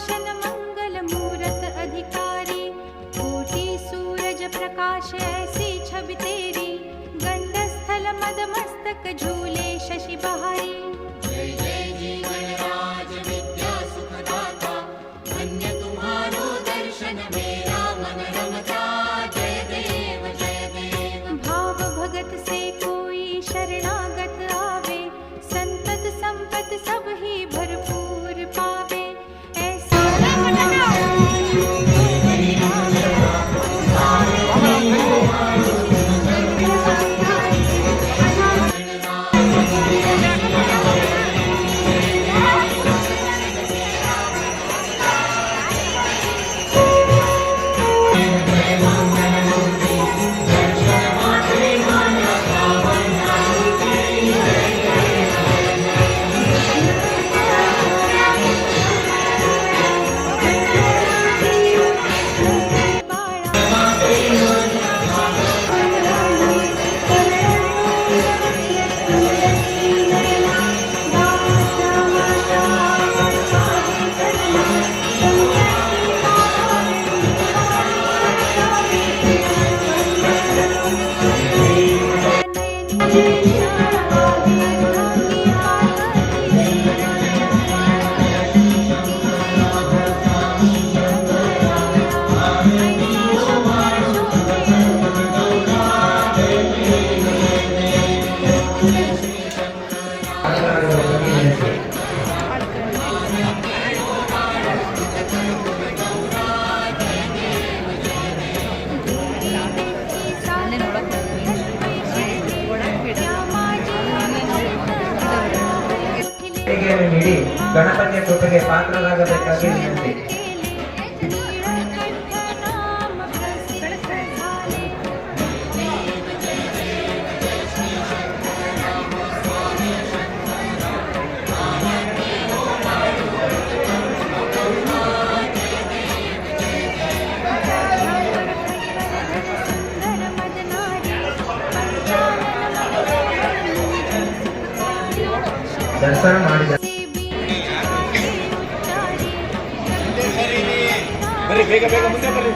सुदर्शन मंगल मूरत अधिकारी, कोटि सूरज प्रकाश ऐसी छवि तेरी, गंड स्थल मद मस्तक झूले शशि बहारी। जय जय जीवन राज विद्या सुखदाता, धन्य तुम्हारो दर्शन मेरा मन रमता। जय देव जय देव। भाव भगत से कोई शरणागत आवे, संतत संपत सब ही भरपूर पावे। ऐसा ನೀಡಿ ಗಣಪತಿಯ ಕೃಪೆಗೆ ಪಾತ್ರರಾಗಬೇಕಾಗಿ ವಿನಂತಿ. ದರ್ಶನ ಮಾಡಿದ ಬೇಗ ಬೇಗ ಮುಂದೆ ಬರ್ರಿ.